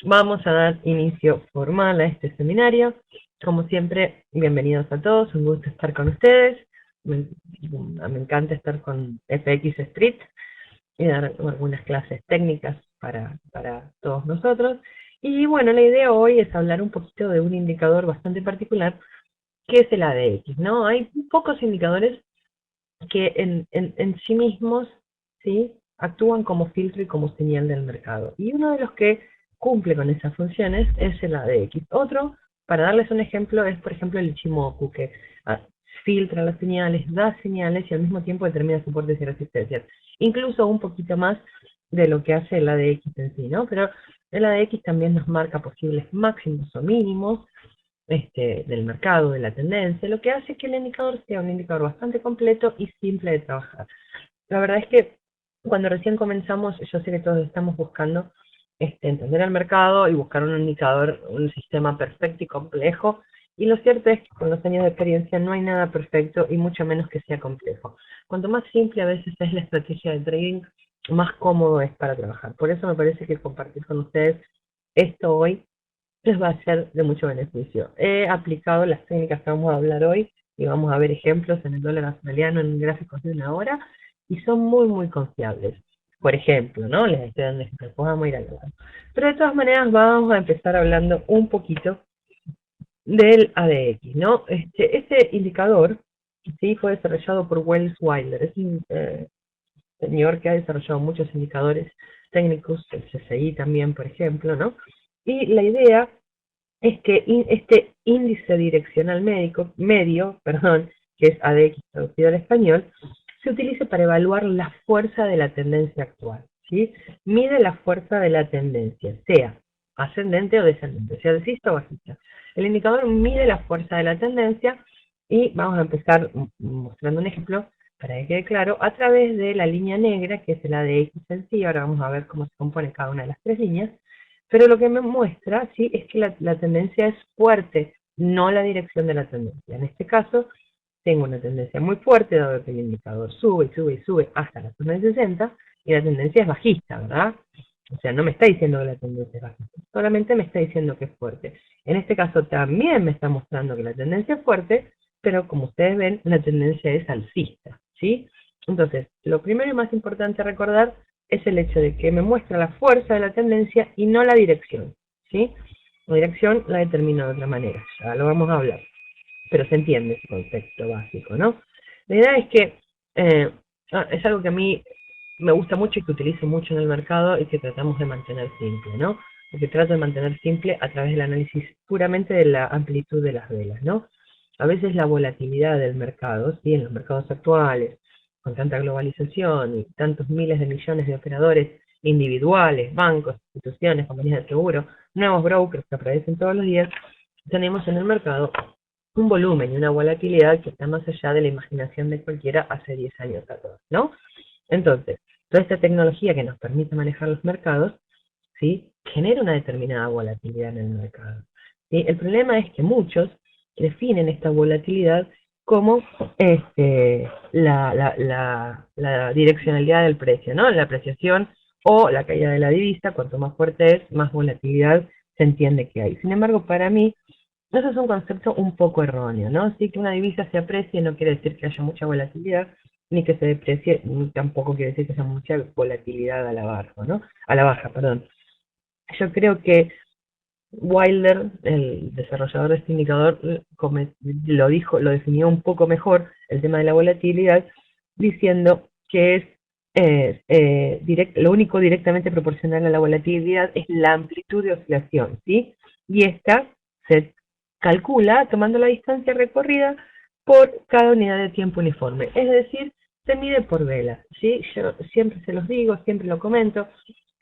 Vamos a dar inicio formal a este seminario. Como siempre, bienvenidos a todos, un gusto estar con ustedes. Me encanta estar con FX Street y dar algunas clases técnicas para todos nosotros. Y bueno, la idea hoy es hablar un poquito de un indicador bastante particular, que es el ADX, ¿no? Hay pocos indicadores que en sí mismos, ¿sí?, actúan como filtro y como señal del mercado. Y uno de los que cumple con esas funciones es el ADX. Otro, para darles un ejemplo, es por ejemplo el Ichimoku, que ah, filtra las señales, da señales y al mismo tiempo determina soportes y resistencias. Incluso un poquito más de lo que hace el ADX en sí, ¿no? Pero el ADX también nos marca posibles máximos o mínimos, del mercado, de la tendencia, lo que hace que el indicador sea un indicador bastante completo y simple de trabajar. La verdad es que cuando recién comenzamos, yo sé que todos estamos buscando entender el mercado y buscar un indicador, un sistema perfecto y complejo, y lo cierto es que con los años de experiencia no hay nada perfecto y mucho menos que sea complejo. Cuanto más simple a veces es la estrategia de trading, más cómodo es para trabajar. Por eso me parece que compartir con ustedes esto hoy les va a ser de mucho beneficio. He aplicado las técnicas que vamos a hablar hoy y vamos a ver ejemplos en el dólar australiano en gráficos de una hora y son muy confiables. Por ejemplo, ¿no? Les estoy dando ejemplos, podemos ir al lado. Pero de todas maneras vamos a empezar hablando un poquito del ADX, ¿no? Este indicador, sí, fue desarrollado por Wells Wilder. Es un señor que ha desarrollado muchos indicadores técnicos, el CCI también, por ejemplo, ¿no? Y la idea es que este índice direccional medio, perdón, que es ADX traducido al español, se utiliza para evaluar la fuerza de la tendencia actual, ¿sí? Mide la fuerza de la tendencia, sea ascendente o descendente, sea alcista o bajista. El indicador mide la fuerza de la tendencia y vamos a empezar mostrando un ejemplo para que quede claro, a través de la línea negra, que es el ADX en sí. Ahora vamos a ver cómo se compone cada una de las tres líneas, pero lo que me muestra, sí, es que la tendencia es fuerte, no la dirección de la tendencia. En este caso, tengo una tendencia muy fuerte, dado que el indicador sube y sube y sube hasta la zona de 60, y la tendencia es bajista, ¿verdad? O sea, no me está diciendo que la tendencia es bajista, solamente me está diciendo que es fuerte. En este caso también me está mostrando que la tendencia es fuerte, pero como ustedes ven, la tendencia es alcista, ¿sí? Entonces, lo primero y más importante a recordar es el hecho de que me muestra la fuerza de la tendencia y no la dirección, ¿sí? La dirección la determino de otra manera, ya lo vamos a hablar, pero se entiende ese concepto básico, ¿no? La idea es que eh, es algo que a mí me gusta mucho y que utilizo mucho en el mercado y que tratamos de mantener simple, ¿no? Porque trato de mantener simple a través del análisis puramente de la amplitud de las velas, ¿no? A veces la volatilidad del mercado, ¿sí? En los mercados actuales, con tanta globalización y tantos miles de millones de operadores individuales, bancos, instituciones, compañías de seguro, nuevos brokers que aparecen todos los días, tenemos en el mercado un volumen y una volatilidad que está más allá de la imaginación de cualquiera hace 10 años atrás, ¿no? Entonces, toda esta tecnología que nos permite manejar los mercados, ¿sí?, genera una determinada volatilidad en el mercado, ¿sí? El problema es que muchos definen esta volatilidad como la direccionalidad del precio, ¿no? La apreciación o la caída de la divisa, cuanto más fuerte es, más volatilidad se entiende que hay. Sin embargo, para mí, eso es un concepto un poco erróneo, ¿no? Sí, que una divisa se aprecie no quiere decir que haya mucha volatilidad, ni que se deprecie, ni tampoco quiere decir que haya mucha volatilidad a la baja, ¿no? A la baja, perdón. Yo creo que Wilder, el desarrollador de este indicador, lo dijo, lo definió un poco mejor el tema de la volatilidad, diciendo que es lo único directamente proporcional a la volatilidad es la amplitud de oscilación, ¿sí? Y esta se calcula tomando la distancia recorrida por cada unidad de tiempo uniforme, es decir, se mide por velas, ¿sí? Yo siempre se los digo, siempre lo comento.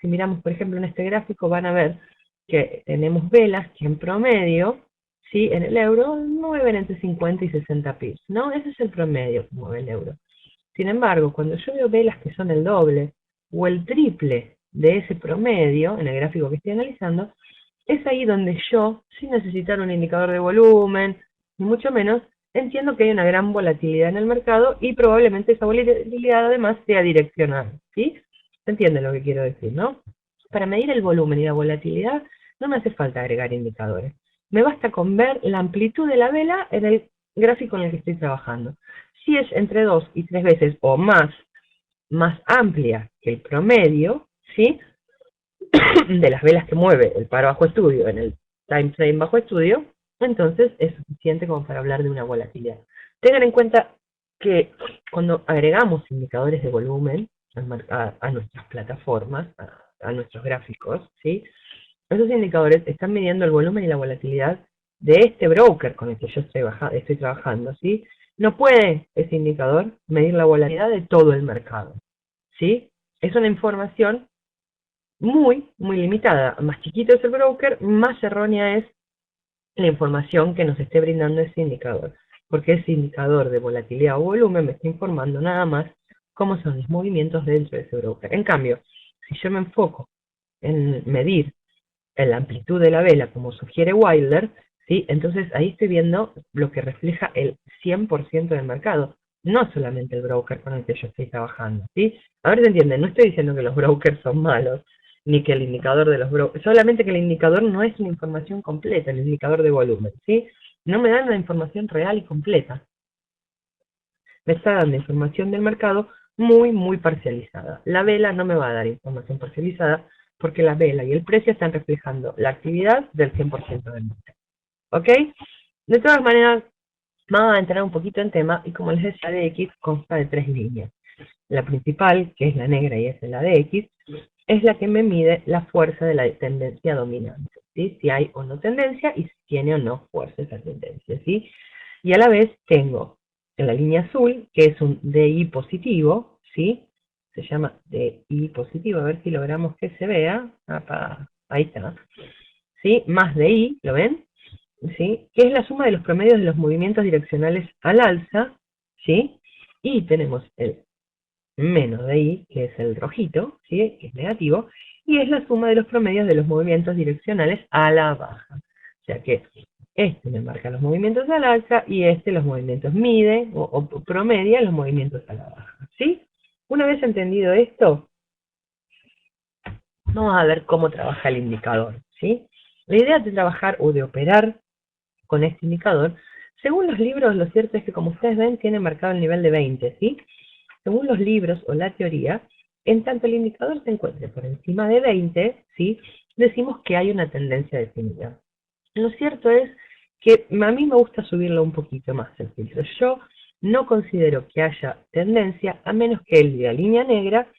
Si miramos, por ejemplo, en este gráfico, van a ver que tenemos velas que en promedio, ¿sí?, en el euro mueven entre 50 y 60 pips, ¿no? Ese es el promedio que mueve el euro. Sin embargo, cuando yo veo velas que son el doble o el triple de ese promedio, en el gráfico que estoy analizando, es ahí donde yo, sin necesitar un indicador de volumen, ni mucho menos, entiendo que hay una gran volatilidad en el mercado y probablemente esa volatilidad además sea direccional, ¿sí? ¿Se entiende lo que quiero decir, no? Para medir el volumen y la volatilidad no me hace falta agregar indicadores. Me basta con ver la amplitud de la vela en el gráfico en el que estoy trabajando. Si es entre 2 y 3 veces o más amplia que el promedio, ¿sí? de las velas que mueve el par bajo estudio en el time frame bajo estudio, entonces es suficiente como para hablar de una volatilidad. Tengan en cuenta que cuando agregamos indicadores de volumen a nuestras plataformas, a nuestros gráficos, ¿sí? Esos indicadores están midiendo el volumen y la volatilidad de este broker con el que yo estoy trabajando, ¿sí? No puede ese indicador medir la volatilidad de todo el mercado, ¿sí? Es una información muy limitada. Más chiquito es el broker, más errónea es la información que nos esté brindando ese indicador. Porque ese indicador de volatilidad o volumen me está informando nada más cómo son los movimientos dentro de ese broker. En cambio, si yo me enfoco en medir la amplitud de la vela, como sugiere Wilder, ¿sí? Entonces ahí estoy viendo lo que refleja el 100% del mercado, no solamente el broker con el que yo estoy trabajando, ¿sí? A ver si entienden, no estoy diciendo que los brokers son malos, ni que el indicador de los brokers, solamente que el indicador no es una información completa, el indicador de volumen, ¿sí? No me dan la información real y completa. Me está dando información del mercado muy parcializada. La vela no me va a dar información parcializada porque la vela y el precio están reflejando la actividad del 100% del mercado. ¿Ok? De todas maneras, vamos a entrar un poquito en tema y como les decía, la DX consta de 3 líneas. La principal, que es la negra y es la DX, es la que me mide la fuerza de la tendencia dominante, ¿sí? Si hay o no tendencia y si tiene o no fuerza esa tendencia, ¿sí? Y a la vez tengo en la línea azul, que es un DI positivo, ¿sí? Se llama DI positivo, a ver si logramos que se vea. Ahí está. ¿Sí? Más DI, ¿lo ven? ¿Sí? Que es la suma de los promedios de los movimientos direccionales al alza, ¿sí? Y tenemos el menos DI, que es el rojito, ¿sí? Que es negativo, y es la suma de los promedios de los movimientos direccionales a la baja. O sea que este me marca los movimientos al alza y este los movimientos mide o promedia los movimientos a la baja, ¿sí? Una vez entendido esto, vamos a ver cómo trabaja el indicador, ¿sí? La idea de trabajar o de operar con este indicador, según los libros, lo cierto es que como ustedes ven, tiene marcado el nivel de 20, ¿sí? Según los libros o la teoría, en tanto el indicador se encuentre por encima de 20, ¿sí? Decimos que hay una tendencia definida. Lo cierto es que a mí me gusta subirlo un poquito más el filtro. Yo no considero que haya tendencia a menos que el de la línea negra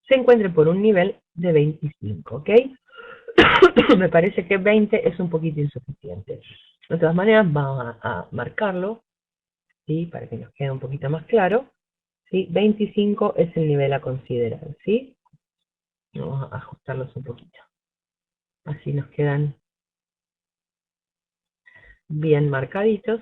se encuentre por un nivel de 25, ¿ok? Me parece que 20 es un poquito insuficiente. De todas maneras, vamos a marcarlo, ¿sí? Para que nos quede un poquito más claro. ¿Sí? 25 es el nivel a considerar, ¿sí? Vamos a ajustarlos un poquito. Así nos quedan bien marcaditos.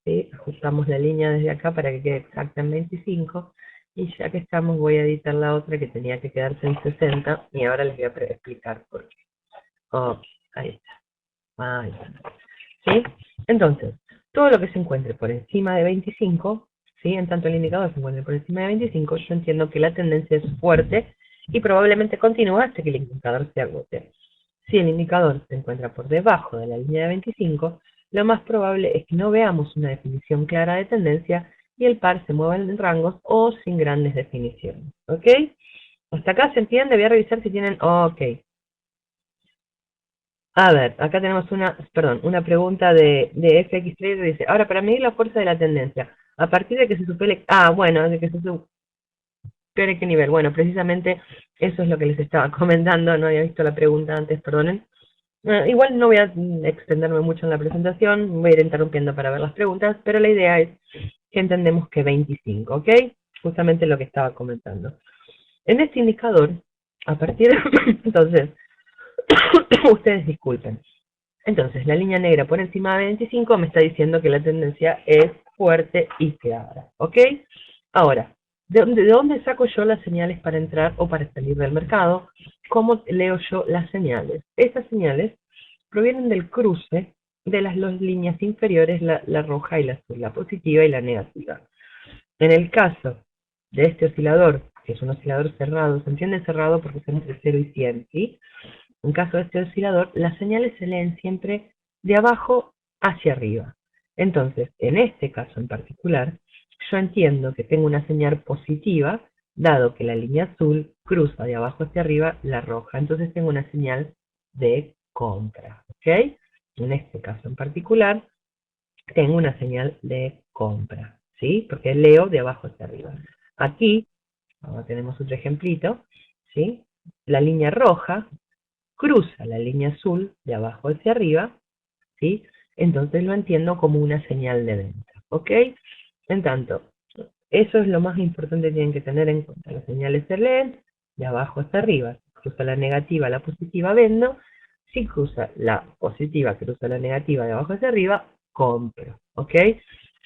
¿Sí? Ajustamos la línea desde acá para que quede exacta en 25. Y ya que estamos, voy a editar la otra que tenía que quedarse en 60. Y ahora les voy a explicar por qué. Ok, ahí está. Ahí está. ¿Sí? Entonces, todo lo que se encuentre por encima de 25, ¿sí? En tanto el indicador se encuentre por encima de 25, yo entiendo que la tendencia es fuerte y probablemente continúe hasta que el indicador se agote. Si el indicador se encuentra por debajo de la línea de 25, lo más probable es que no veamos una definición clara de tendencia y el par se mueva en rangos o sin grandes definiciones. ¿Ok? ¿Hasta acá se entiende? Voy a revisar si tienen... Ok. A ver, acá tenemos una pregunta de FX Trader, dice, ahora para medir la fuerza de la tendencia, a partir de que se supere, bueno, de que se supere qué nivel, bueno, precisamente eso es lo que les estaba comentando, no había visto la pregunta antes, perdonen. Igual no voy a extenderme mucho en la presentación, voy a ir interrumpiendo para ver las preguntas, pero la idea es que entendemos que 25, ¿ok? Justamente lo que estaba comentando. En este indicador, a partir de, entonces, ustedes disculpen. Entonces, la línea negra por encima de 25 me está diciendo que la tendencia es fuerte y clara, ¿ok? Ahora, ¿de dónde saco yo las señales para entrar o para salir del mercado? ¿Cómo leo yo las señales? Estas señales provienen del cruce de las dos líneas inferiores, la roja y la azul, la positiva y la negativa. En el caso de este oscilador, que es un oscilador cerrado, se entiende cerrado porque está entre 0 y 100, ¿sí? En caso de este oscilador, las señales se leen siempre de abajo hacia arriba. Entonces, en este caso en particular, yo entiendo que tengo una señal positiva, dado que la línea azul cruza de abajo hacia arriba la roja. Entonces tengo una señal de compra, ¿ok? En este caso en particular, tengo una señal de compra, ¿sí? Porque leo de abajo hacia arriba. Aquí, ahora tenemos otro ejemplito, ¿sí? La línea roja cruza la línea azul de abajo hacia arriba, ¿sí? Entonces lo entiendo como una señal de venta, ¿ok? En tanto, eso es lo más importante que tienen que tener en cuenta. Las señales se leen de abajo hasta arriba. Si cruza la negativa, la positiva, vendo. Si cruza la positiva, cruza la negativa de abajo hacia arriba, compro, ¿ok?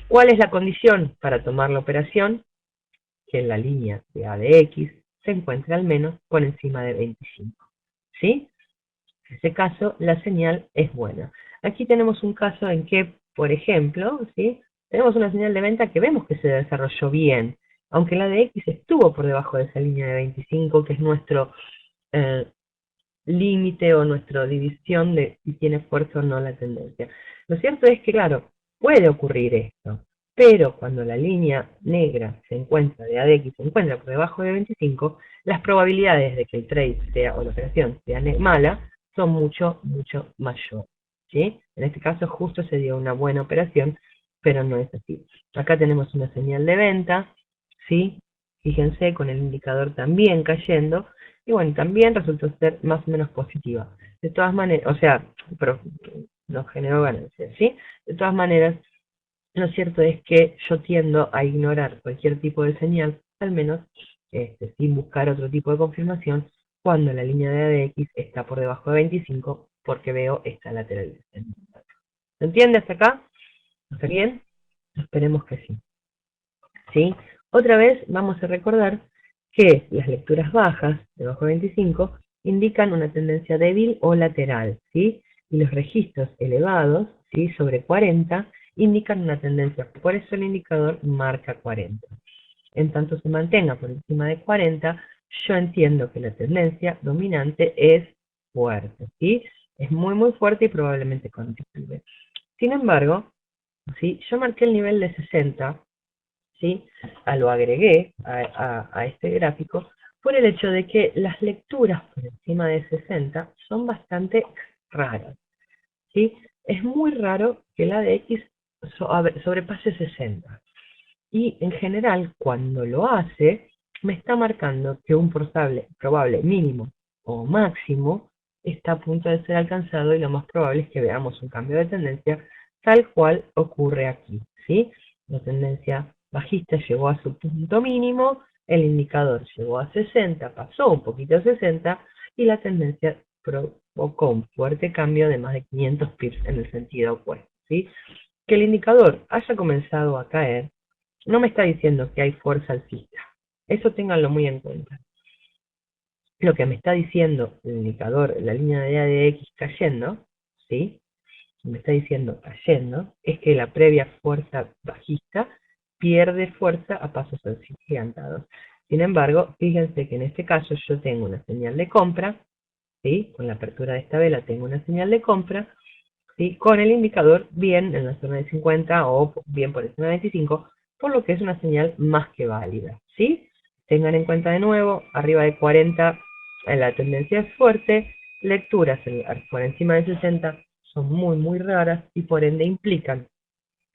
¿Cuál es la condición para tomar la operación? Que en la línea de A de X se encuentre al menos por encima de 25, ¿sí? En ese caso, la señal es buena. Aquí tenemos un caso en que, por ejemplo, ¿sí? Tenemos una señal de venta que vemos que se desarrolló bien, aunque la de X estuvo por debajo de esa línea de 25, que es nuestro eh, límite o nuestra división de si tiene fuerza o no la tendencia. Lo cierto es que, claro, puede ocurrir esto, pero cuando la línea negra se encuentra de A de X se encuentra por debajo de 25, las probabilidades de que el trade sea o la operación sea mala son mucho, mucho mayor, ¿sí? En este caso justo se dio una buena operación, pero no es así. Acá tenemos una señal de venta, ¿sí? Fíjense con el indicador también cayendo, y bueno, también resultó ser más o menos positiva. De todas maneras, o sea, pero nos generó ganancias, ¿sí? De todas maneras, lo cierto es que yo tiendo a ignorar cualquier tipo de señal, al menos sin buscar otro tipo de confirmación, cuando la línea de ADX está por debajo de 25, porque veo esta lateralización. ¿Se entiende hasta acá? ¿Está bien? Esperemos que sí. ¿Sí? Otra vez vamos a recordar que las lecturas bajas, debajo de 25, indican una tendencia débil o lateral, ¿sí? Y los registros elevados, ¿sí? Sobre 40, indican una tendencia. Por eso el indicador marca 40. En tanto se mantenga por encima de 40, yo entiendo que la tendencia dominante es fuerte, ¿sí? Es muy, muy fuerte y probablemente continúe. Sin embargo, ¿sí? Yo marqué el nivel de 60, ¿sí? Lo agregué a este gráfico por el hecho de que las lecturas por encima de 60 son bastante raras, ¿sí? Es muy raro que la de X sobrepase 60. Y en general, cuando lo hace, me está marcando que un probable mínimo o máximo está a punto de ser alcanzado y lo más probable es que veamos un cambio de tendencia tal cual ocurre aquí, ¿sí? La tendencia bajista llegó a su punto mínimo, el indicador llegó a 60, pasó un poquito a 60 y la tendencia provocó un fuerte cambio de más de 500 pips en el sentido opuesto, ¿sí? Que el indicador haya comenzado a caer no me está diciendo que hay fuerza alcista. Eso ténganlo muy en cuenta. Lo que me está diciendo el indicador, la línea de A de X cayendo, ¿sí? Me está diciendo cayendo, es que la previa fuerza bajista pierde fuerza a pasos agigantados. Sin embargo, fíjense que en este caso yo tengo una señal de compra, ¿sí? Con la apertura de esta vela tengo una señal de compra, ¿sí? Con el indicador bien en la zona de 50 o bien por encima de 25, por lo que es una señal más que válida, ¿sí? Tengan en cuenta de nuevo, arriba de 40 la tendencia es fuerte, lecturas por encima de 60 son muy muy raras y por ende implican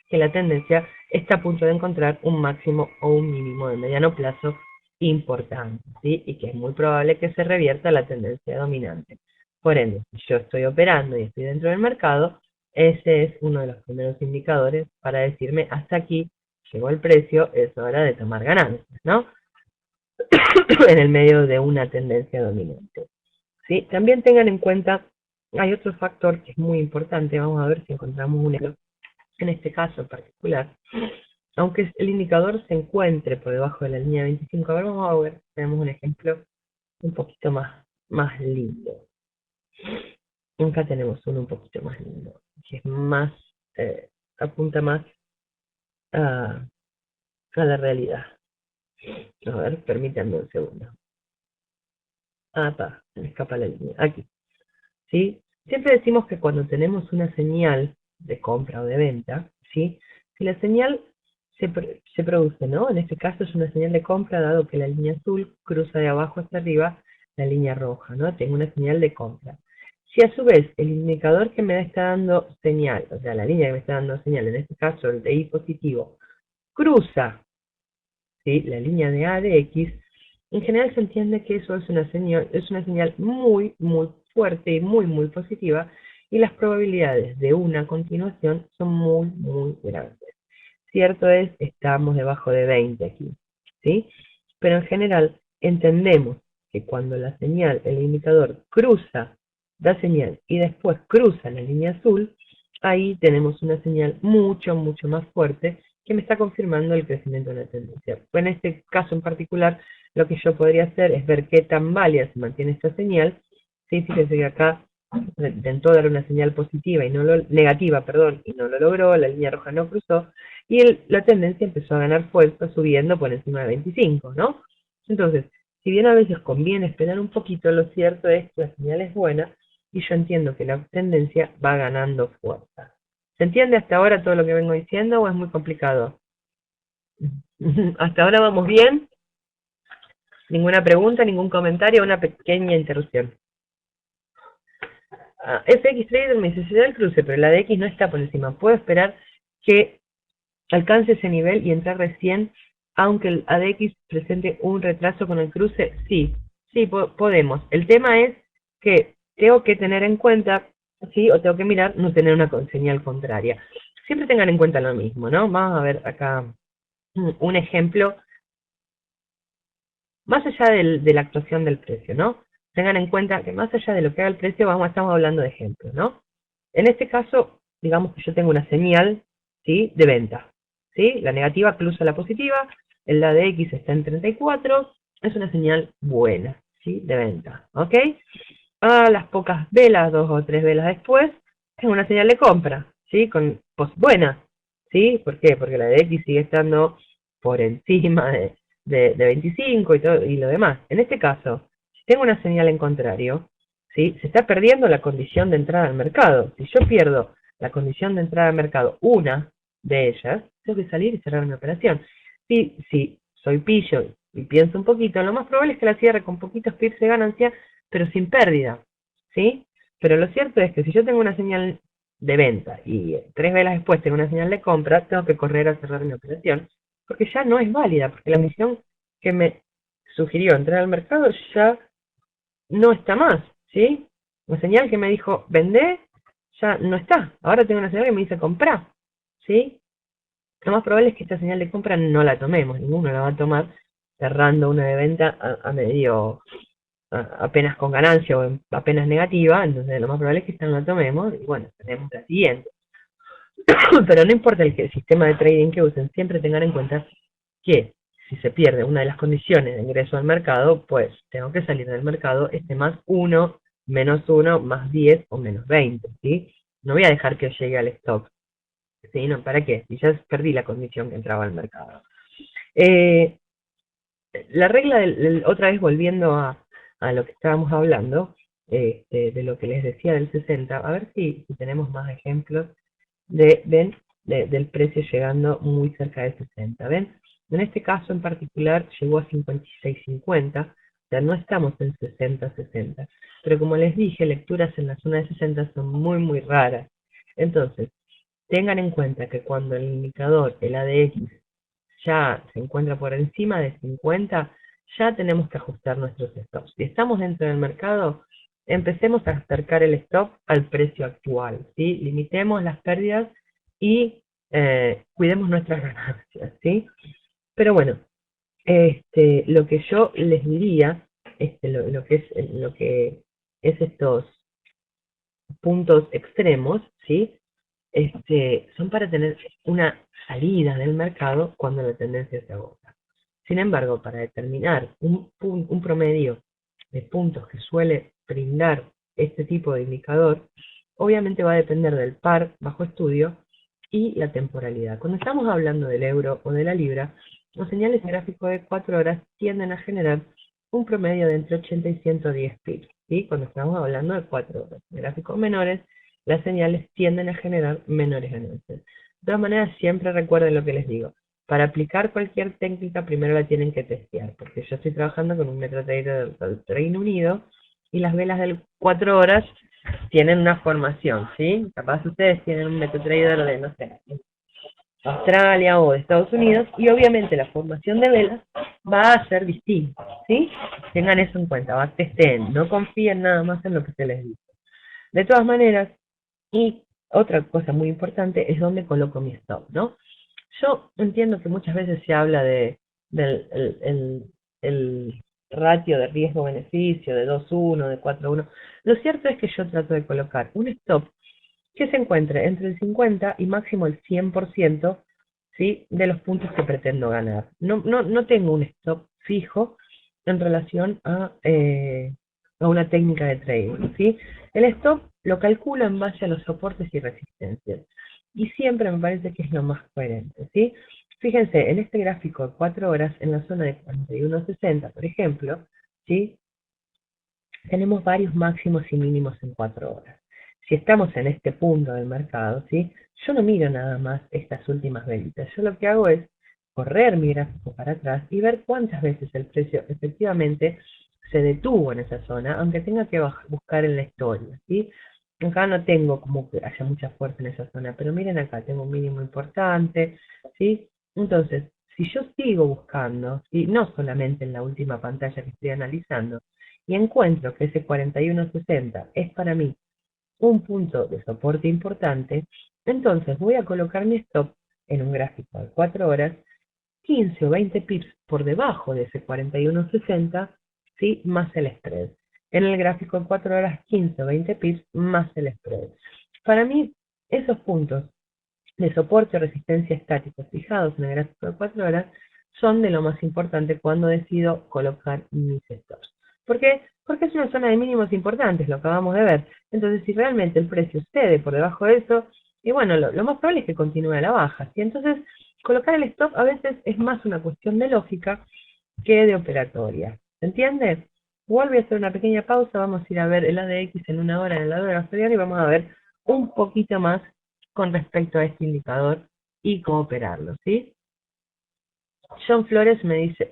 que la tendencia está a punto de encontrar un máximo o un mínimo de mediano plazo importante, ¿sí? Y que es muy probable que se revierta la tendencia dominante. Por ende, si yo estoy operando y estoy dentro del mercado, ese es uno de los primeros indicadores para decirme hasta aquí llegó el precio, es hora de tomar ganancias, ¿no? En el medio de una tendencia dominante. ¿Sí? También tengan en cuenta, hay otro factor que es muy importante, vamos a ver si encontramos un ejemplo. En este caso en particular, aunque el indicador se encuentre por debajo de la línea 25, a ver, vamos a ver, tenemos un ejemplo un poquito más lindo. Acá tenemos uno un poquito más lindo, que es más, apunta más a, a la realidad. A ver, permítanme un segundo. Ah, está, me escapa la línea. Aquí. ¿sí? Siempre decimos que cuando tenemos una señal de compra o de venta, ¿sí? Si la señal se produce, ¿no? En este caso es una señal de compra, dado que la línea azul cruza de abajo hacia arriba la línea roja, ¿no? Tengo una señal de compra. Si a su vez el indicador que me está dando señal, o sea, la línea que me está dando señal, en este caso el DI positivo, cruza, ¿sí? La línea de A de X, en general se entiende que eso es una señal muy, muy fuerte y muy, muy positiva, y las probabilidades de una continuación son muy, muy grandes. Cierto es, estamos debajo de 20 aquí, ¿sí? Pero en general entendemos que cuando la señal, el indicador cruza, da señal y después cruza la línea azul, ahí tenemos una señal mucho, mucho más fuerte que me está confirmando el crecimiento de la tendencia. En este caso en particular, lo que yo podría hacer es ver qué tan válida se mantiene esta señal. Sí, fíjense que acá intentó dar una señal positiva y no lo, negativa, perdón, y no lo logró, la línea roja no cruzó, y la tendencia empezó a ganar fuerza subiendo por encima de 25, ¿no? Entonces, si bien a veces conviene esperar un poquito, lo cierto es que la señal es buena y yo entiendo que la tendencia va ganando fuerza. ¿Se entiende hasta ahora todo lo que vengo diciendo o es muy complicado? ¿Hasta ahora vamos bien? ¿Ninguna pregunta, ningún comentario, una pequeña interrupción? FX Trader me dice, se da el cruce, pero la de X no está por encima. ¿Puedo esperar que alcance ese nivel y entrar recién, aunque el ADX presente un retraso con el cruce? Sí, sí, podemos. El tema es que tengo que tener en cuenta, sí, o tengo que mirar, no tener una señal contraria. Siempre tengan en cuenta lo mismo, ¿no? Vamos a ver acá un ejemplo, más allá de la actuación del precio, ¿no? Tengan en cuenta que más allá de lo que haga el precio, estamos hablando de ejemplos, ¿no? En este caso, digamos que yo tengo una señal, ¿sí? De venta, ¿sí? La negativa cruza la positiva, el la de X está en 34, es una señal buena, ¿sí? De venta, ¿ok? A las pocas velas, 2 o 3 velas después, tengo una señal de compra, ¿sí? Con buena, ¿sí? ¿Por qué? Porque la de X sigue estando por encima de 25 y todo y lo demás. En este caso, si tengo una señal en contrario, ¿sí? Se está perdiendo la condición de entrada al mercado. Si yo pierdo la condición de entrada al mercado, una de ellas, tengo que salir y cerrar mi operación. Si soy pillo y pienso un poquito, lo más probable es que la cierre con poquitos pips de ganancia, pero sin pérdida, ¿sí? Pero lo cierto es que si yo tengo una señal de venta y 3 velas después tengo una señal de compra, tengo que correr a cerrar mi operación, porque ya no es válida, porque la misión que me sugirió entrar al mercado ya no está más, ¿sí? La señal que me dijo vender ya no está. Ahora tengo una señal que me dice comprar, ¿sí? Lo más probable es que esta señal de compra no la tomemos, ninguno la va a tomar cerrando una de venta a medio, apenas con ganancia o apenas negativa, entonces lo más probable es que esta no la tomemos y bueno, tenemos la siguiente. Pero no importa el sistema de trading que usen, siempre tengan en cuenta que si se pierde una de las condiciones de ingreso al mercado, pues tengo que salir del mercado más 1, menos 1, más 10 o menos 20, ¿sí? No voy a dejar que llegue al stop, ¿sí? No, ¿para qué? Si ya perdí la condición que entraba al mercado. Eh, la regla, otra vez volviendo a lo que estábamos hablando, de lo que les decía del 60, a ver si tenemos más ejemplos ven, del precio llegando muy cerca de 60, ¿ven? En este caso en particular llegó a 56.50, o sea, no estamos en 60-60, pero como les dije, lecturas en la zona de 60 son muy, muy raras. Entonces, tengan en cuenta que cuando el indicador, el ADX, ya se encuentra por encima de 50, ya tenemos que ajustar nuestros stops. Si estamos dentro del mercado, empecemos a acercar el stop al precio actual, ¿sí? Limitemos las pérdidas y cuidemos nuestras ganancias, ¿sí? Pero bueno, lo que yo les diría, lo que es estos puntos extremos, ¿sí? Son para tener una salida del mercado cuando la tendencia se agota. Sin embargo, para determinar un promedio de puntos que suele brindar este tipo de indicador, obviamente va a depender del par bajo estudio y la temporalidad. Cuando estamos hablando del euro o de la libra, los señales de gráfico de 4 horas tienden a generar un promedio de entre 80 y 110 pips. ¿sí? Cuando estamos hablando de 4 horas. En gráficos menores, las señales tienden a generar menores ganancias. De todas maneras, siempre recuerden lo que les digo. Para aplicar cualquier técnica, primero la tienen que testear, porque yo estoy trabajando con un MetaTrader del Reino Unido y las velas de 4 horas tienen una formación, ¿sí? Capaz ustedes tienen un MetaTrader de, no sé, Australia o de Estados Unidos, y obviamente la formación de velas va a ser distinta, ¿sí? Tengan eso en cuenta, testeen, no confíen nada más en lo que se les dice. De todas maneras, y otra cosa muy importante es dónde coloco mi stop, ¿no? Yo entiendo que muchas veces se habla del el ratio de riesgo-beneficio, de 2-1, de 4-1. Lo cierto es que yo trato de colocar un stop que se encuentre entre el 50 y máximo el 100%, ¿sí? De los puntos que pretendo ganar. No tengo un stop fijo en relación a una técnica de trading, ¿sí? El stop lo calculo en base a los soportes y resistencias. Y siempre me parece que es lo más coherente, ¿sí? Fíjense, en este gráfico de 4 horas, en la zona de 41.60, por ejemplo, ¿sí? Tenemos varios máximos y mínimos en 4 horas. Si estamos en este punto del mercado, ¿sí? Yo no miro nada más estas últimas velitas. Yo lo que hago es correr mi gráfico para atrás y ver cuántas veces el precio efectivamente se detuvo en esa zona, aunque tenga que buscar en la historia, ¿sí? Acá no tengo como que haya mucha fuerza en esa zona, pero miren acá, tengo un mínimo importante, ¿sí? Entonces, si yo sigo buscando, y no solamente en la última pantalla que estoy analizando, y encuentro que ese 41.60 es para mí un punto de soporte importante, entonces voy a colocar mi stop en un gráfico de 4 horas, 15 o 20 pips por debajo de ese 41.60, ¿sí? Más el spread. En el gráfico de 4 horas, 15 o 20 pips más el spread. Para mí, esos puntos de soporte o resistencia estáticos fijados en el gráfico de 4 horas son de lo más importante cuando decido colocar mis stops. ¿Por qué? Porque es una zona de mínimos importantes, lo acabamos de ver. Entonces, si realmente el precio cede por debajo de eso, y bueno, lo más probable es que continúe a la baja, ¿sí? Entonces, colocar el stop a veces es más una cuestión de lógica que de operatoria. ¿Se entiende? Igual voy a hacer una pequeña pausa, vamos a ir a ver el ADX en una hora en el lado de la australiano y vamos a ver un poquito más con respecto a este indicador y cómo operarlo, ¿sí? John Flores me dice,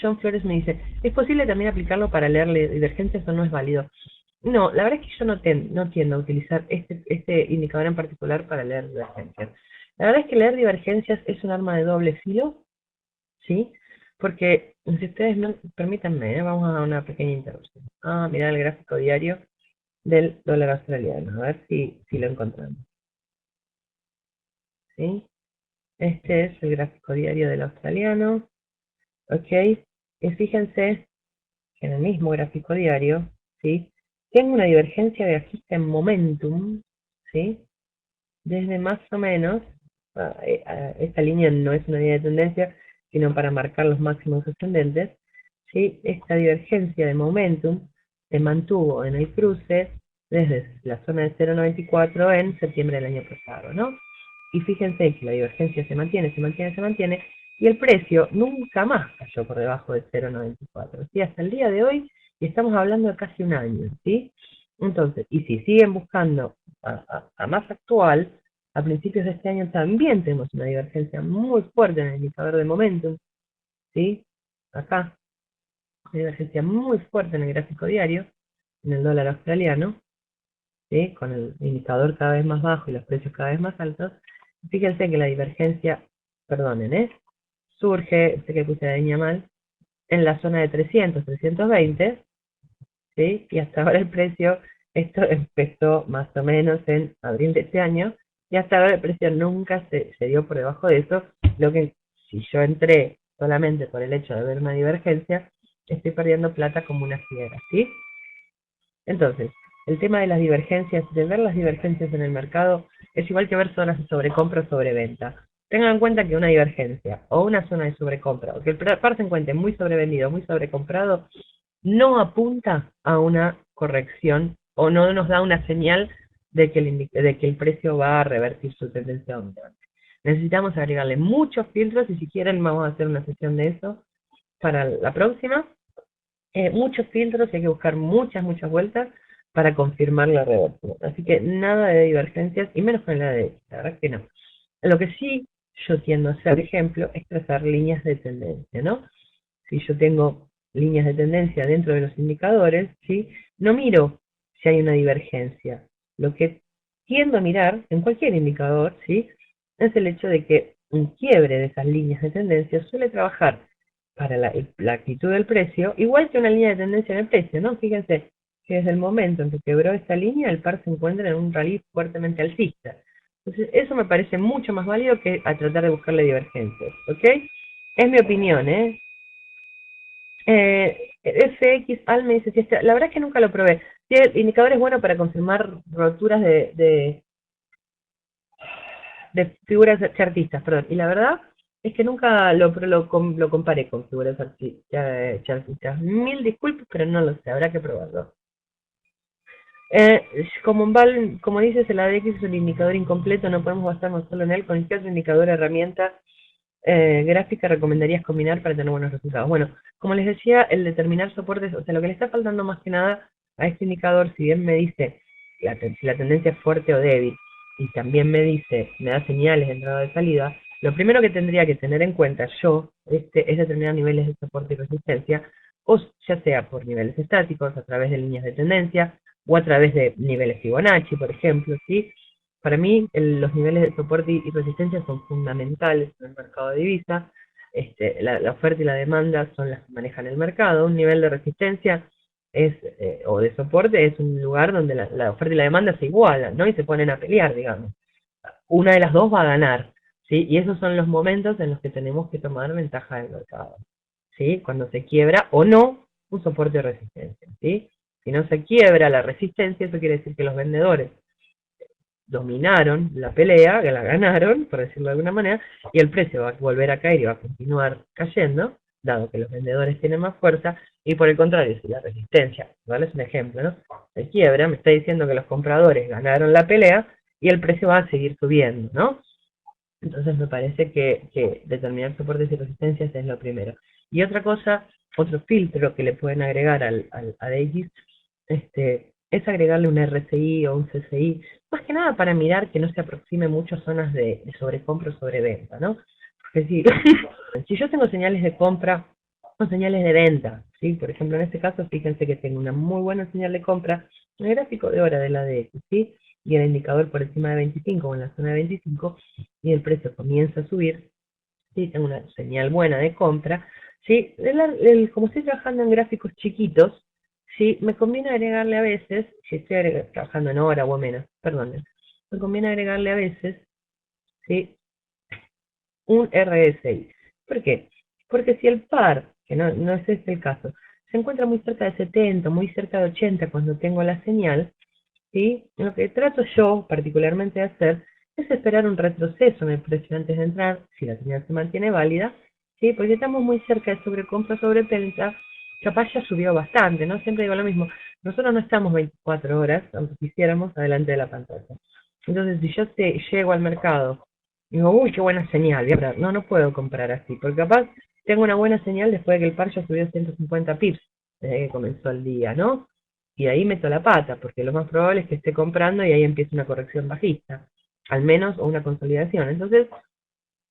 John Flores me dice, ¿es posible también aplicarlo para leer divergencias o no es válido? No, la verdad es que yo no tiendo a utilizar este indicador en particular para leer divergencias. La verdad es que leer divergencias es un arma de doble filo, ¿sí? Porque si ustedes no, permítanme, vamos a dar una pequeña interrupción. Mirá el gráfico diario del dólar australiano, a ver si lo encontramos, ¿sí? Este es el gráfico diario del australiano, ¿ok? Y fíjense que en el mismo gráfico diario, ¿sí? Tengo una divergencia de ajuste en momentum, ¿sí? Desde más o menos, esta línea no es una línea de tendencia, sino para marcar los máximos ascendentes, ¿sí? Esta divergencia de momentum se mantuvo en el cruce desde la zona de 0.94 en septiembre del año pasado, ¿no? Y fíjense que la divergencia se mantiene, se mantiene, se mantiene, y el precio nunca más cayó por debajo de 0.94, ¿sí? Hasta el día de hoy, y estamos hablando de casi un año, ¿sí? Entonces, y si siguen buscando a más actual, a principios de este año también tenemos una divergencia muy fuerte en el indicador de momentum, ¿sí? Acá, una divergencia muy fuerte en el gráfico diario, en el dólar australiano, ¿sí? Con el indicador cada vez más bajo y los precios cada vez más altos. Fíjense que la divergencia, perdonen, surge, sé que puse la línea mal, en la zona de 300, 320, ¿sí? Y hasta ahora el precio, esto empezó más o menos en abril de este año, y hasta ahora el precio nunca se dio por debajo de eso, lo que si yo entré solamente por el hecho de ver una divergencia, estoy perdiendo plata como una fiera, ¿sí? Entonces, el tema de las divergencias, de ver las divergencias en el mercado, es igual que ver zonas de sobrecompra o sobreventa. Tengan en cuenta que una divergencia o una zona de sobrecompra, o que el par se encuentre muy sobrevendido, muy sobrecomprado, no apunta a una corrección o no nos da una señal de que el precio va a revertir su tendencia dominante. Necesitamos agregarle muchos filtros y si quieren vamos a hacer una sesión de eso para la próxima. muchos filtros y hay que buscar muchas vueltas para confirmar la reversión. Así que nada de divergencias y menos con la de la verdad que no. Lo que sí yo tiendo a hacer, por ejemplo, es trazar líneas de tendencia, ¿no? Si yo tengo líneas de tendencia dentro de los indicadores, ¿sí? No miro si hay una divergencia. Lo que tiendo a mirar en cualquier indicador, ¿sí? Es el hecho de que un quiebre de esas líneas de tendencia suele trabajar para la actitud del precio, igual que una línea de tendencia en el precio, ¿no? Fíjense que desde el momento en que quebró esta línea, el par se encuentra en un rally fuertemente alcista. Entonces, eso me parece mucho más válido que a tratar de buscarle divergencias, ¿ok? Es mi opinión, ¿eh? FX Al me dice, si la verdad es que nunca lo probé. Si el indicador es bueno para confirmar roturas de figuras chartistas, perdón. Y la verdad es que nunca lo comparé con figuras chartistas. Mil disculpas, pero no lo sé, habrá que probarlo. Como dices, el ADX es un indicador incompleto, no podemos basarnos solo en él. ¿Con qué otro indicador o herramienta gráfica recomendarías combinar para tener buenos resultados? Bueno, como les decía, el determinar soportes, o sea, lo que le está faltando más que nada a este indicador, si bien me dice si la tendencia es fuerte o débil, y también me dice, me da señales de entrada o de salida, lo primero que tendría que tener en cuenta yo es determinar niveles de soporte y resistencia, o ya sea por niveles estáticos, a través de líneas de tendencia, o a través de niveles Fibonacci, por ejemplo, ¿sí? Para mí, los niveles de soporte y resistencia son fundamentales en el mercado de divisas. La oferta y la demanda son las que manejan el mercado. Un nivel de resistencia o de soporte es un lugar donde la oferta y la demanda se igualan, ¿no? Y se ponen a pelear, digamos. Una de las dos va a ganar, ¿sí? Y esos son los momentos en los que tenemos que tomar ventaja del mercado, ¿sí? Cuando se quiebra o no un soporte de resistencia, ¿sí? Si no se quiebra la resistencia, eso quiere decir que los vendedores dominaron la pelea, que la ganaron, por decirlo de alguna manera, y el precio va a volver a caer y va a continuar cayendo, dado que los vendedores tienen más fuerza, y por el contrario, si la resistencia, ¿vale? Es un ejemplo, ¿no? Se quiebra, me está diciendo que los compradores ganaron la pelea y el precio va a seguir subiendo, ¿no? Entonces me parece que determinar soportes y resistencias es lo primero. Y otra cosa, otro filtro que le pueden agregar al ADX, es agregarle un RSI o un CCI, más que nada para mirar que no se aproxime mucho a zonas de sobrecompra o sobreventa, ¿no? Porque si yo tengo señales de compra o señales de venta, ¿sí? Por ejemplo, en este caso, fíjense que tengo una muy buena señal de compra en el gráfico de hora de la ADX, ¿sí? Y el indicador por encima de 25 o en la zona de 25, y el precio comienza a subir, ¿sí? Tengo una señal buena de compra, ¿sí? Como estoy trabajando en gráficos chiquitos, ¿sí? Me conviene agregarle a veces, si estoy trabajando en hora o menos, perdón, me conviene agregarle a veces, ¿sí? Un RSI. ¿Por qué? Porque si el par, que no es este el caso, se encuentra muy cerca de 70, muy cerca de 80 cuando tengo la señal, ¿sí? Lo que trato yo particularmente de hacer es esperar un retroceso en el precio antes de entrar, si la señal se mantiene válida, ¿sí? Porque estamos muy cerca de sobrecompra, sobreventa, capaz ya subió bastante, ¿no? Siempre digo lo mismo, nosotros no estamos 24 horas, aunque quisiéramos, adelante de la pantalla. Entonces, si yo llego al mercado y digo, uy, qué buena señal, voy a comprar. No, no puedo comprar así, porque capaz tengo una buena señal después de que el par ya subió 150 pips desde que comenzó el día, ¿no? Y ahí meto la pata, porque lo más probable es que esté comprando y ahí empiece una corrección bajista, al menos, o una consolidación. Entonces,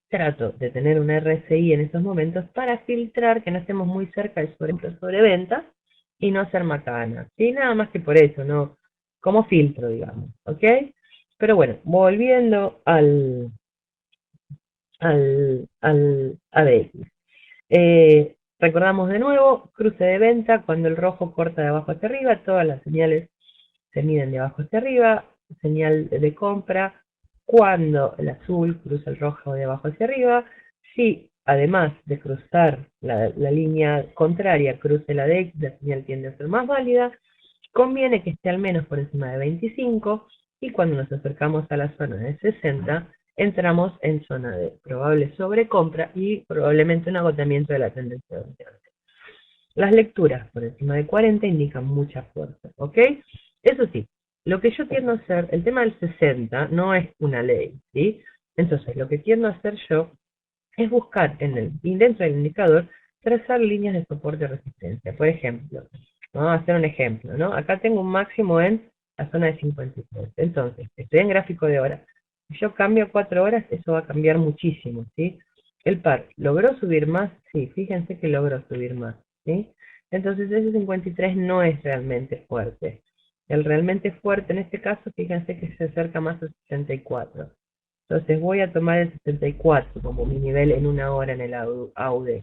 trato de tener un RSI en estos momentos para filtrar que no estemos muy cerca del sobreventa y no hacer macana, ¿sí? Nada más que por eso, ¿no? Como filtro, digamos, ¿ok? Pero bueno, volviendo al ADX. Recordamos de nuevo, cruce de venta, cuando el rojo corta de abajo hacia arriba, todas las señales se miden de abajo hacia arriba, señal de compra, cuando el azul cruza el rojo de abajo hacia arriba, si además de cruzar la línea contraria cruce la DEX, la señal tiende a ser más válida, conviene que esté al menos por encima de 25 y cuando nos acercamos a la zona de 60 entramos en zona de probable sobrecompra y probablemente un agotamiento de la tendencia dominante. Las lecturas por encima de 40 indican mucha fuerza, ¿ok? Eso sí, lo que yo tiendo a hacer, el tema del 60 no es una ley, ¿sí? Entonces, lo que tiendo a hacer yo es buscar dentro del indicador trazar líneas de soporte y resistencia. Por ejemplo, vamos a hacer un ejemplo, ¿no? Acá tengo un máximo en la zona de 53. Entonces, estoy en gráfico de hora. Si yo cambio 4 horas, eso va a cambiar muchísimo, ¿sí? El par, ¿logró subir más? Sí, fíjense que logró subir más, ¿sí? Entonces ese 53 no es realmente fuerte. El realmente fuerte en este caso, fíjense que se acerca más al 64. Entonces voy a tomar el 64 como mi nivel en una hora en el AUD.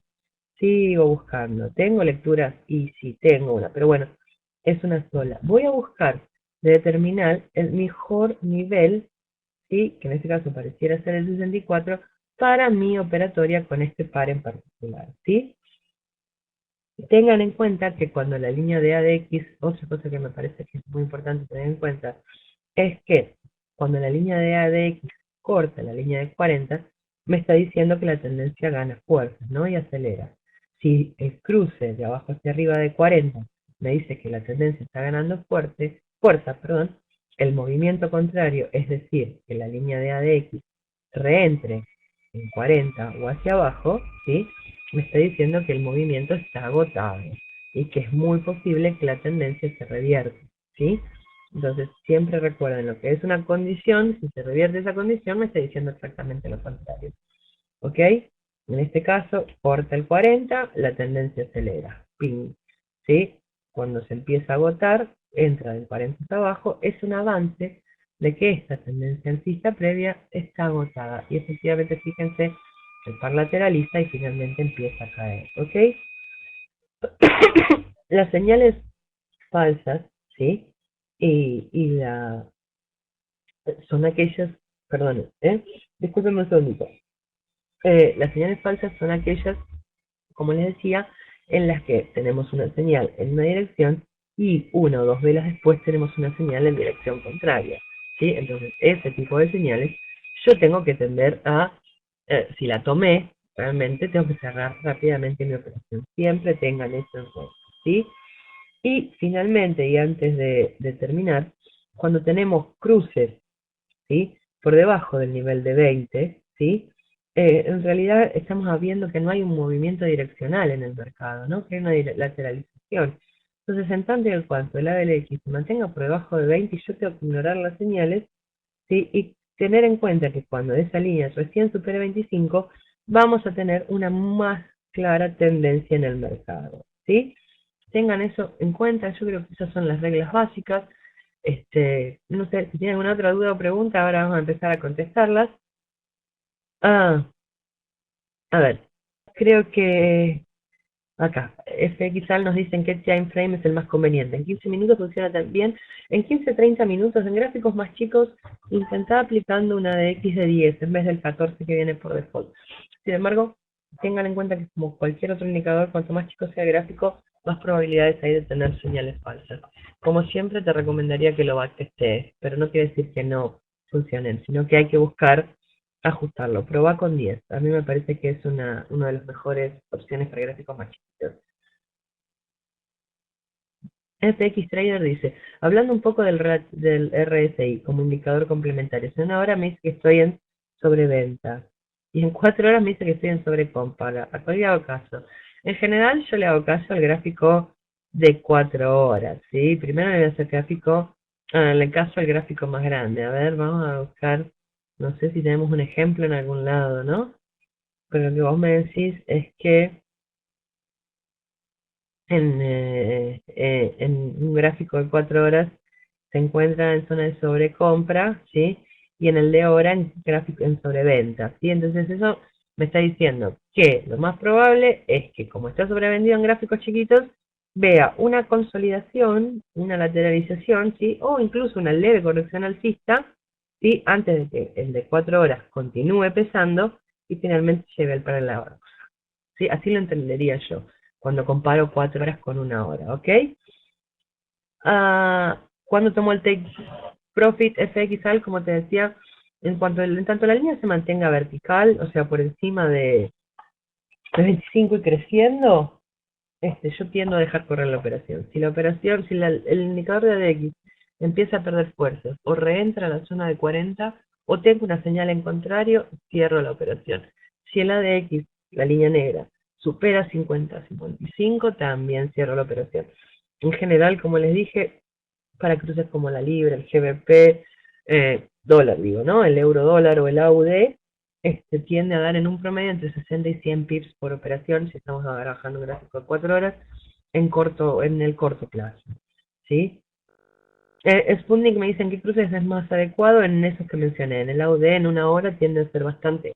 Sigo buscando. ¿Tengo lecturas? Y sí, tengo una, pero bueno, es una sola. Voy a buscar de determinar el mejor nivel, ¿sí? Que en este caso pareciera ser el 64, para mi operatoria con este par en particular, ¿sí? Tengan en cuenta que cuando la línea de ADX, otra cosa que me parece que es muy importante tener en cuenta, es que cuando la línea de ADX corta la línea de 40, me está diciendo que la tendencia gana fuerza, ¿no? Y acelera. Si el cruce de abajo hacia arriba de 40 me dice que la tendencia está ganando fuerza, perdón, el movimiento contrario, es decir, que la línea de ADX reentre en 40 o hacia abajo, ¿sí? Me está diciendo que el movimiento está agotado y que es muy posible que la tendencia se revierta, ¿sí? Entonces, siempre recuerden lo que es una condición, si se revierte esa condición, me está diciendo exactamente lo contrario. ¿Ok? En este caso, corta el 40, la tendencia acelera. Ping. ¿Sí? Cuando se empieza a agotar, entra del 40 hasta abajo, es un avance de que esta tendencia alcista previa está agotada. Y efectivamente, fíjense, el par lateraliza y finalmente empieza a caer. ¿Ok? Las señales falsas, ¿sí? Y son aquellas, perdón, discúlpenme un segundito. Las señales falsas son aquellas, como les decía, en las que tenemos una señal en una dirección y una o dos velas después tenemos una señal en dirección contraria, ¿sí? Entonces, ese tipo de señales yo tengo que tender a, si la tomé, realmente tengo que cerrar rápidamente mi operación. Siempre tengan eso en cuenta, ¿sí? Y finalmente, y antes de terminar, cuando tenemos cruces, ¿sí? Por debajo del nivel de 20, ¿sí? En realidad estamos viendo que no hay un movimiento direccional en el mercado, ¿no? Que hay una lateralización. Entonces, en tanto y en cuanto el ABLX se mantenga por debajo de 20, yo tengo que ignorar las señales, ¿sí? Y tener en cuenta que cuando esa línea recién supere 25, vamos a tener una más clara tendencia en el mercado, ¿sí? Tengan eso en cuenta, yo creo que esas son las reglas básicas. No sé, si tienen alguna otra duda o pregunta, ahora vamos a empezar a contestarlas. Ah, a ver, creo que acá, FXAL nos dicen que time frame es el más conveniente. En 15 minutos funciona también. En 15-30 minutos, en gráficos más chicos, intentá aplicando una de X de 10 en vez del 14 que viene por default. Sin embargo, tengan en cuenta que como cualquier otro indicador, cuanto más chico sea el gráfico, más probabilidades hay de tener señales falsas. Como siempre, te recomendaría que lo backtestees, pero no quiere decir que no funcionen, sino que hay que buscar ajustarlo. Proba con 10. A mí me parece que es una de las mejores opciones para gráficos más chiquitos. FX Trader dice, hablando un poco del RSI como indicador complementario, en una hora me dice que estoy en sobreventa y en 4 horas me dice que estoy en sobrecompra. ¿A cuál le hago caso? En general yo le hago caso al gráfico de 4 horas, ¿sí? Primero le voy a hacer gráfico, le caso al gráfico más grande. A ver, vamos a buscar, no sé si tenemos un ejemplo en algún lado, ¿no? Pero lo que vos me decís es que en un gráfico de 4 horas se encuentra en zona de sobrecompra, ¿sí? Y en el de hora en gráfico en sobreventa, ¿sí? Entonces eso me está diciendo que lo más probable es que como está sobrevendido en gráficos chiquitos, vea una consolidación, una lateralización, ¿sí? O incluso una leve corrección alcista, ¿sí? Antes de que el de 4 horas continúe pesando y finalmente llegue al paralelo. ¿Sí? Así lo entendería yo cuando comparo 4 horas con una hora, ¿ok? Cuando tomo el take profit FXL, como te decía, en tanto la línea se mantenga vertical, o sea, por encima de 25 y creciendo, yo tiendo a dejar correr la operación. Si la operación, si el indicador de ADX empieza a perder fuerzas o reentra a la zona de 40 o tengo una señal en contrario, cierro la operación. Si el ADX, la línea negra, supera 50-55, también cierro la operación. En general, como les dije, para cruces como la libra, el GBP, dólar digo, ¿no? El euro dólar o el AUD, tiende a dar en un promedio entre 60 y 100 pips por operación, si estamos trabajando un gráfico de 4 horas, en el corto plazo, ¿sí? Sputnik me dicen que cruces es más adecuado en esos que mencioné. En el AUD en una hora tiende a ser bastante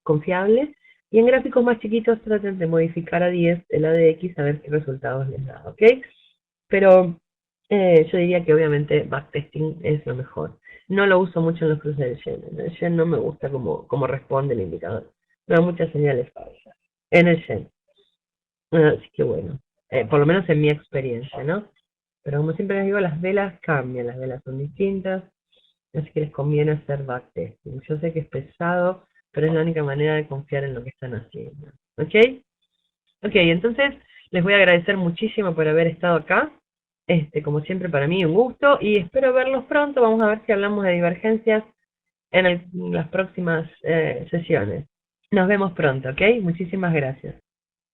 confiable. Y en gráficos más chiquitos traten de modificar a 10 el ADX a ver qué resultados les da, ¿ok? Pero yo diría que obviamente backtesting es lo mejor. No lo uso mucho en los cruces del Shen. En el Shen no me gusta cómo responde el indicador. Me da muchas señales falsas. En el Shen. Así que bueno, por lo menos en mi experiencia, ¿no? Pero como siempre les digo, las velas cambian, las velas son distintas, así que les conviene hacer backtesting. Yo sé que es pesado, pero es la única manera de confiar en lo que están haciendo. ¿Ok? Ok, entonces les voy a agradecer muchísimo por haber estado acá. Como siempre, para mí un gusto y espero verlos pronto. Vamos a ver si hablamos de divergencias en las próximas sesiones. Nos vemos pronto, ¿ok? Muchísimas gracias.